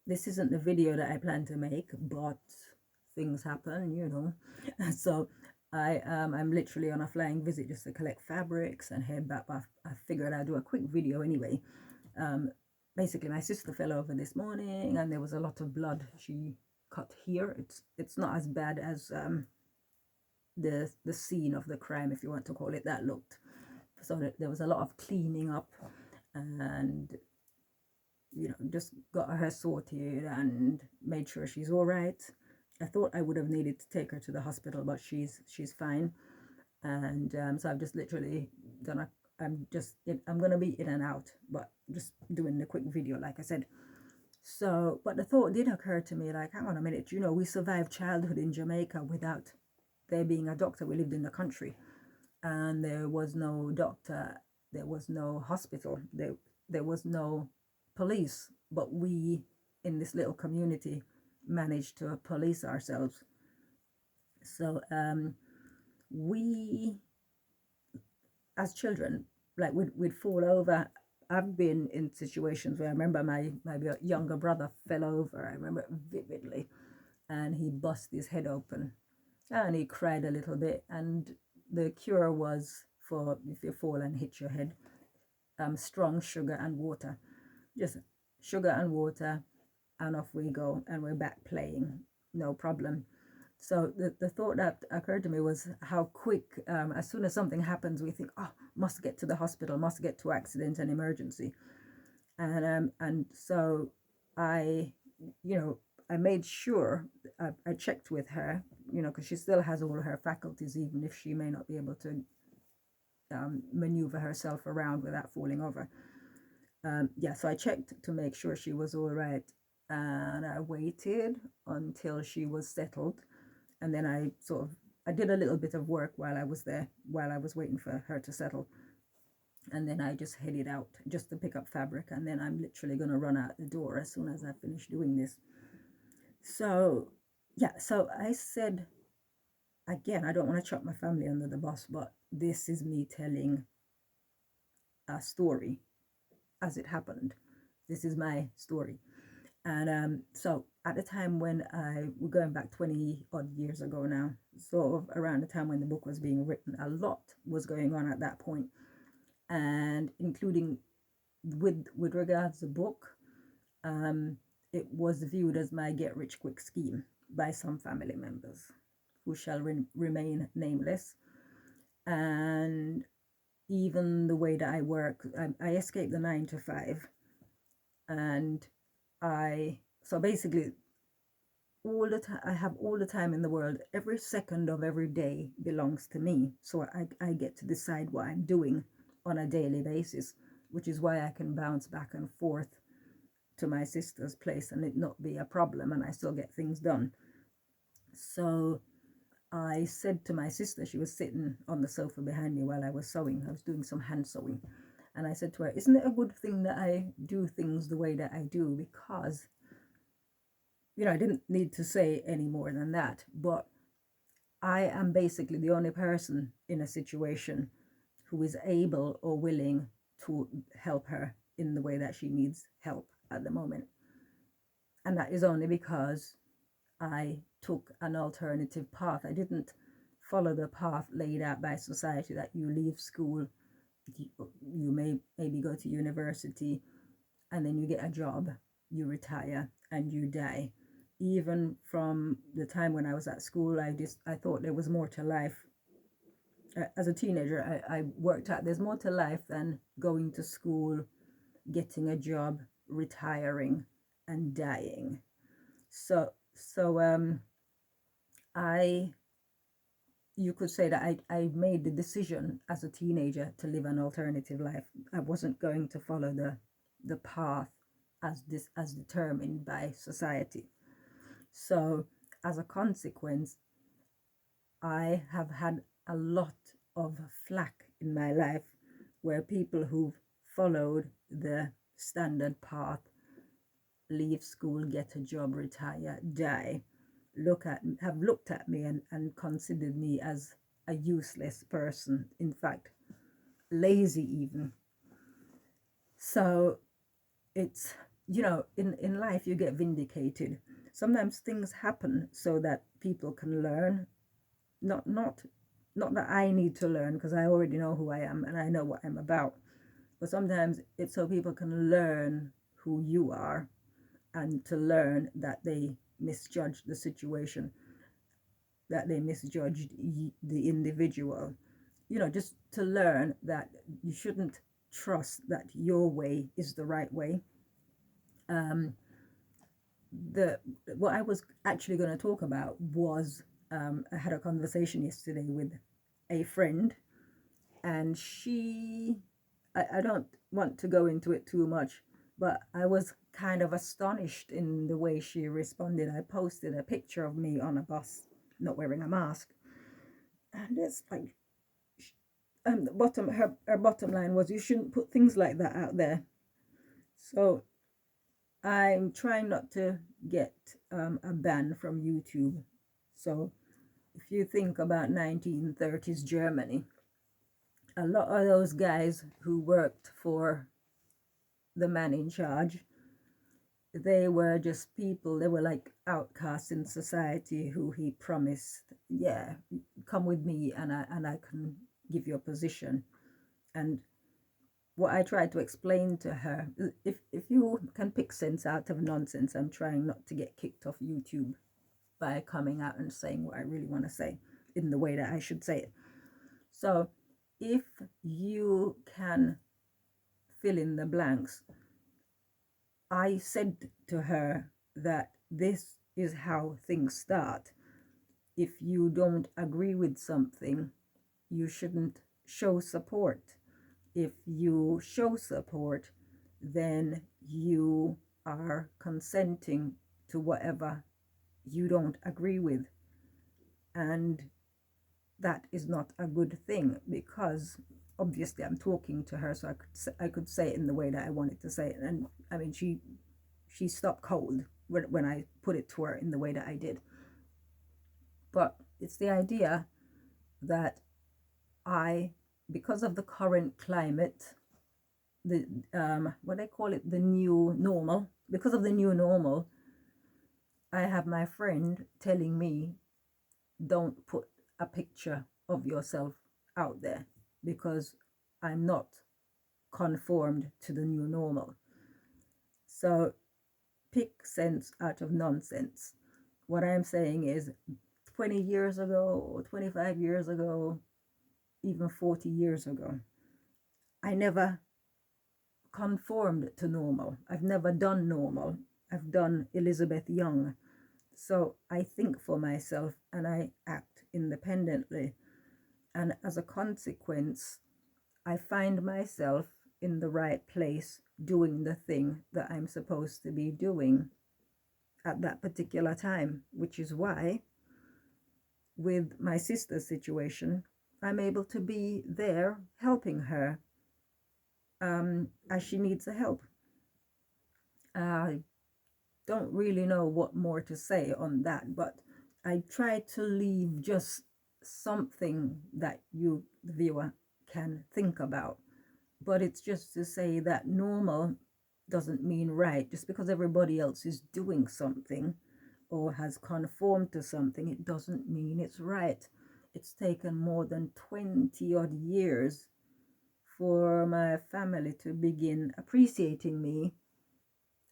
this isn't the video that I plan to make, but things happen, you know. So I'm literally on a flying visit just to collect fabrics and head back. But I figured I'd do a quick video anyway. Um, Basically, my sister fell over this morning, and there was a lot of blood. She cut here. It's not as bad as the scene of the crime, if you want to call it that, looked. So there was a lot of cleaning up, and just got her sorted and made sure she's all right. I thought I would have needed to take her to the hospital, but she's fine. And so I've just literally done a. I'm gonna be in and out, but just doing the quick video, like I said. So, but the thought did occur to me, like, hang on a minute, we survived childhood in Jamaica without there being a doctor. We lived in the country, and there was no doctor, there was no hospital, there was no police, but we in this little community managed to police ourselves. So we as children, like we'd fall over. I've been in situations where I remember my younger brother fell over. I remember it vividly, and he bust his head open, and he cried a little bit. And the cure was, for if you fall and hit your head, strong sugar and water, just sugar and water, and off we go, and we're back playing, no problem. So the thought that occurred to me was how quick, as soon as something happens, we think, oh, must get to the hospital, must get to accident and emergency. And so I, I made sure I checked with her, because she still has all her faculties, even if she may not be able to maneuver herself around without falling over. Yeah, so I checked to make sure she was all right, and I waited until she was settled, and then I did a little bit of work while I was there, while I was waiting for her to settle, and then I just headed out just to pick up fabric, and then I'm literally gonna run out the door as soon as I finish doing this. So yeah, so I said again, I don't want to chuck my family under the bus, but this is me telling a story as it happened. This is my story. And so at the time when we're going back 20 odd years ago now, sort of around the time when the book was being written, a lot was going on at that point, and including with regards to the book, it was viewed as my get rich quick scheme by some family members who shall remain nameless. And even the way that I work, I escaped the 9 to 5, and so basically all the time I have all the time in the world. Every second of every day belongs to me, so I get to decide what I'm doing on a daily basis, which is why I can bounce back and forth to my sister's place and it not be a problem, and I still get things done. So I said to my sister, she was sitting on the sofa behind me while I was sewing. I was doing some hand sewing, and I said to her, isn't it a good thing that I do things the way that I do? Because I didn't need to say any more than that, but I am basically the only person in a situation who is able or willing to help her in the way that she needs help at the moment. And that is only because I took an alternative path. I didn't follow the path laid out by society that you leave school, you may maybe go to university, and then you get a job, you retire, and you die. Even from the time when I was at school, I thought there was more to life. As a teenager, I worked out there's more to life than going to school, getting a job, retiring, and dying. So I you could say that I made the decision as a teenager to live an alternative life. I wasn't going to follow the path as determined by society. So as a consequence, I have had a lot of flack in my life where people who've followed the standard path, leave school, get a job, retire, die, have looked at me and considered me as a useless person, in fact lazy even. So it's in life you get vindicated. Sometimes things happen so that people can learn. Not that I need to learn, because I already know who I am and I know what I'm about. But sometimes it's so people can learn who you are, and to learn that they misjudged the situation, that they misjudged the individual. Just to learn that you shouldn't trust that your way is the right way. Um, the what I was actually going to talk about was, I had a conversation yesterday with a friend, and I don't want to go into it too much, but I was kind of astonished in the way she responded. I posted a picture of me on a bus not wearing a mask, and it's like, the bottom her bottom line was, you shouldn't put things like that out there. So I'm trying not to get a ban from YouTube. So if you think about 1930s Germany, a lot of those guys who worked for the man in charge, they were just people, they were like outcasts in society who he promised, yeah, come with me and I can give you a position. And what I tried to explain to her, if you can pick sense out of nonsense, I'm trying not to get kicked off YouTube by coming out and saying what I really want to say in the way that I should say it. So if you can fill in the blanks, I said to her that this is how things start. If you don't agree with something, you shouldn't show support. If you show support, then you are consenting to whatever you don't agree with. And that is not a good thing, because obviously I'm talking to her, so I could say it in the way that I wanted to say it. And I mean, she stopped cold when I put it to her in the way that I did. But it's the idea that because of the current climate, the what they call it, the new normal, because of the new normal, I have my friend telling me, don't put a picture of yourself out there, because I'm not conformed to the new normal. So pick sense out of nonsense. What I'm saying is, 20 years ago or 25 years ago, even 40 years ago, I never conformed to normal. I've never done normal. I've done Elizabeth Young. So I think for myself and I act independently. And as a consequence, I find myself in the right place doing the thing that I'm supposed to be doing at that particular time, which is why with my sister's situation, I'm able to be there helping her as she needs the help. I don't really know what more to say on that, but I try to leave just something that you, the viewer, can think about. But it's just to say that normal doesn't mean right. Just because everybody else is doing something or has conformed to something, it doesn't mean it's right. It's taken more than 20 odd years for my family to begin appreciating me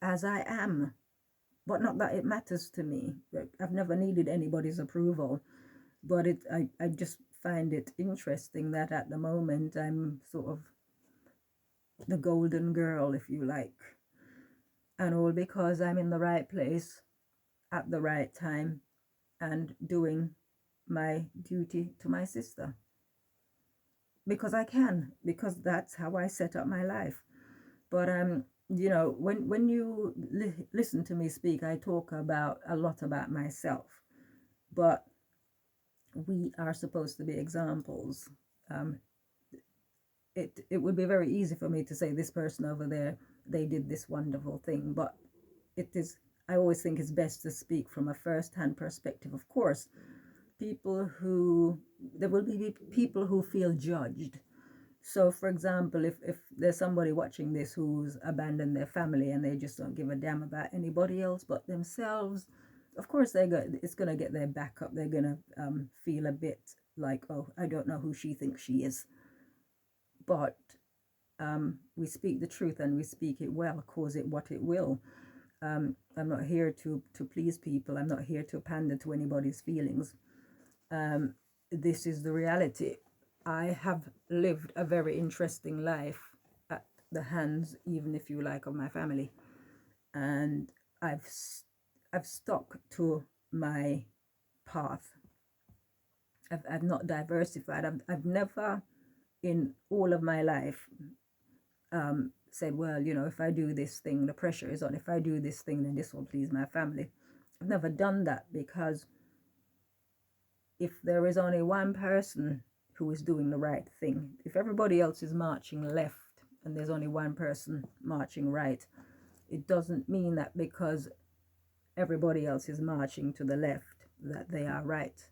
as I am. But not that it matters to me. I've never needed anybody's approval. But I just find it interesting that at the moment I'm sort of the golden girl, if you like. And all because I'm in the right place at the right time and doing my duty to my sister. Because I can, because that's how I set up my life. But when you listen to me speak, I talk about a lot about myself. But we are supposed to be examples. It would be very easy for me to say, this person over there, they did this wonderful thing, but I always think it's best to speak from a first-hand perspective. Of course, there will be people who feel judged, So, for example, if there's somebody watching this who's abandoned their family and they just don't give a damn about anybody else but themselves, of course it's gonna get their back up. They're gonna feel a bit like, oh, I don't know who she thinks she is. But we speak the truth and we speak it well, cause it what it will. I'm not here to please people. I'm not here to pander to anybody's feelings. This is the reality. I have lived a very interesting life at the hands, even if you like, of my family, and I've stuck to my path. I've not diversified. I've never in all of my life said, well, you know, if I do this thing, the pressure is on. If I do this thing, then this will please my family. I've never done that, because if there is only one person who is doing the right thing, if everybody else is marching left and there's only one person marching right, it doesn't mean that because everybody else is marching to the left that they are right.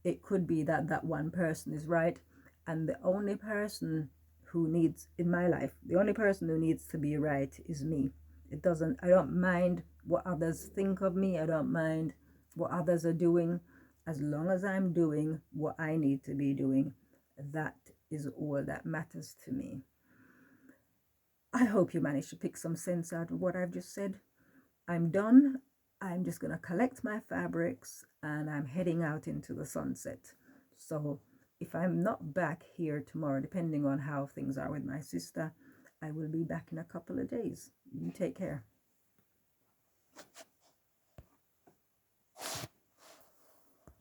It could be that that one person is right, and the only person who needs, in my life, the only person who needs to be right is me. I don't mind what others think of me. I don't mind what others are doing. As long as I'm doing what I need to be doing, that is all that matters to me. I hope you managed to pick some sense out of what I've just said. I'm done. I'm just going to collect my fabrics and I'm heading out into the sunset. So if I'm not back here tomorrow, depending on how things are with my sister, I will be back in a couple of days. You take care.